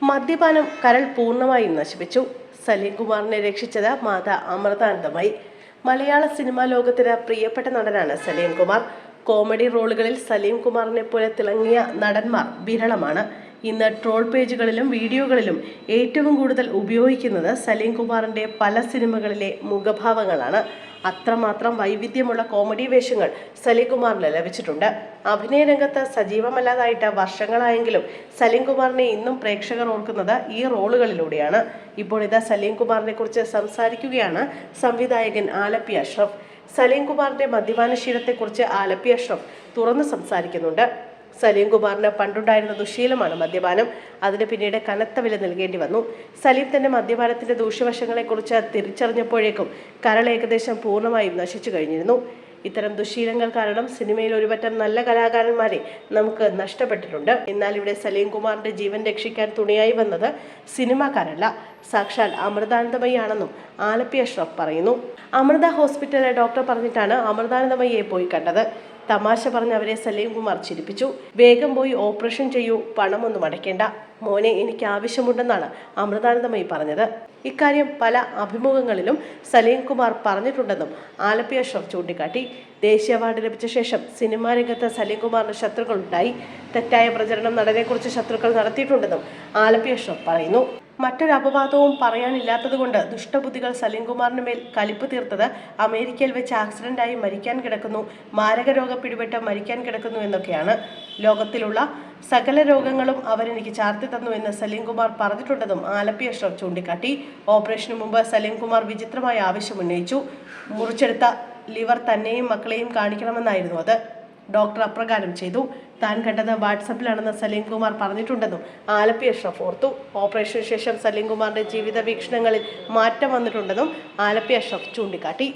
മദ്യപാനം കരൾ പൂർണ്ണമായും നശിപ്പിച്ചു. സലീം കുമാറിനെ രക്ഷിച്ചത് മാതാ അമൃതാനന്ദമയി. മലയാള സിനിമാ ലോകത്തിന് പ്രിയപ്പെട്ട നടനാണ് സലീം കുമാർ. കോമഡി റോളുകളിൽ സലീം കുമാറിനെ പോലെ തിളങ്ങിയ നടന്മാർ വിരളമാണ്. ഇന്ന് ട്രോൾ പേജുകളിലും വീഡിയോകളിലും ഏറ്റവും കൂടുതൽ ഉപയോഗിക്കുന്നത് സലീം കുമാറിന്റെ പല സിനിമകളിലെ മുഖഭാവങ്ങളാണ്. അത്രമാത്രം വൈവിധ്യമുള്ള കോമഡി വേഷങ്ങൾ സലീം കുമാറിന് ലഭിച്ചിട്ടുണ്ട്. അഭിനയ രംഗത്ത് സജീവമല്ലാതായിട്ട് വർഷങ്ങളായെങ്കിലും സലീം കുമാറിനെ ഇന്നും പ്രേക്ഷകർ ഓർക്കുന്നത് ഈ റോളുകളിലൂടെയാണ്. ഇപ്പോൾ ഇതാ സലീം കുമാറിനെ കുറിച്ച് സംസാരിക്കുകയാണ് സംവിധായകൻ ആലപ്പി അഷ്റഫ്. സലീം കുമാറിന്റെ മദ്യപാനശീലത്തെക്കുറിച്ച് ആലപ്പി അഷ്റഫ് തുറന്നു സംസാരിക്കുന്നുണ്ട്. സലീം കുമാറിന് പണ്ടുണ്ടായിരുന്ന ദുശീലമാണ് മദ്യപാനം. അതിന് പിന്നീട് കനത്ത വില നൽകേണ്ടി വന്നു. സലീം തന്റെ മദ്യപാനത്തിന്റെ ദൂഷ്യവശങ്ങളെക്കുറിച്ച് തിരിച്ചറിഞ്ഞപ്പോഴേക്കും കരൾ ഏകദേശം പൂർണ്ണമായും നശിച്ചു കഴിഞ്ഞിരുന്നു. ഇത്തരം ദുശീലങ്ങൾ കാരണം സിനിമയിൽ ഒരുപറ്റം നല്ല കലാകാരന്മാരെ നമുക്ക് നഷ്ടപ്പെട്ടിട്ടുണ്ട്. എന്നാൽ ഇവിടെ സലീം കുമാറിന്റെ ജീവൻ രക്ഷിക്കാൻ തുണയായി വന്നത് സിനിമാക്കാരല്ല, സാക്ഷാൽ അമൃതാനന്ദമയിയാണെന്നും ആലപ്പി അഷ്റഫ് പറയുന്നു. അമൃത ഹോസ്പിറ്റലിലെ ഡോക്ടർ പറഞ്ഞിട്ടാണ് അമൃതാനന്ദമയിയെ പോയി കണ്ടത്. തമാശ പറഞ്ഞ് അവരെ സലീം കുമാർ ചിരിപ്പിച്ചു. വേഗം പോയി ഓപ്പറേഷൻ ചെയ്യൂ, പണമൊന്നും അടയ്ക്കേണ്ട, മോനെ എനിക്ക് ആവശ്യമുണ്ടെന്നാണ് അമൃതാനന്ദമയി പറഞ്ഞത്. ഇക്കാര്യം പല അഭിമുഖങ്ങളിലും സലീം കുമാർ പറഞ്ഞിട്ടുണ്ടെന്നും ആലപ്പി അഷ്റഫ് ചൂണ്ടിക്കാട്ടി. ദേശീയ അവാർഡ് ലഭിച്ച ശേഷം സിനിമാ രംഗത്ത് സലീം കുമാറിന് ശത്രുക്കളുണ്ടായി. തെറ്റായ പ്രചരണം നടനെക്കുറിച്ച് ശത്രുക്കൾ നടത്തിയിട്ടുണ്ടെന്നും ആലപ്പി അഷ്റഫ് പറയുന്നു. മറ്റൊരു അപവാദവും പറയാനില്ലാത്തതുകൊണ്ട് ദുഷ്ടബുദ്ധികൾ സലീം കുമാറിന് മേൽ കലിപ്പ് തീർത്തത് അമേരിക്കയിൽ വെച്ച് ആക്സിഡന്റായി മരിക്കാൻ കിടക്കുന്നു, മാരക രോഗം പിടിപെട്ട് മരിക്കാൻ കിടക്കുന്നു എന്നൊക്കെയാണ്. ലോകത്തിലുള്ള സകല രോഗങ്ങളും അവരെനിക്ക് ചാർത്തി തന്നു എന്ന് സലീം കുമാർ പറഞ്ഞിട്ടുണ്ടെന്നും ആലപ്പി അഷ്റഫ് ചൂണ്ടിക്കാട്ടി. ഓപ്പറേഷന് മുമ്പ് സലീം കുമാർ വിചിത്രമായ ആവശ്യം ഉന്നയിച്ചു. മുറിച്ചെടുത്ത ലിവർ തന്നെയും മക്കളെയും കാണിക്കണമെന്നായിരുന്നു അത്. ഡോക്ടർ അപ്രകാരം ചെയ്തു. താൻ കണ്ടത് വാട്സപ്പിലാണെന്ന് സലീം കുമാർ പറഞ്ഞിട്ടുണ്ടെന്നും ആലപ്പി അഷ്റഫ് ഓർത്തു. ഓപ്പറേഷന് ശേഷം സലീം കുമാറിന്റെ ജീവിത വീക്ഷണങ്ങളിൽ മാറ്റം വന്നിട്ടുണ്ടെന്നും ആലപ്പി അഷ്റഫ് ചൂണ്ടിക്കാട്ടി.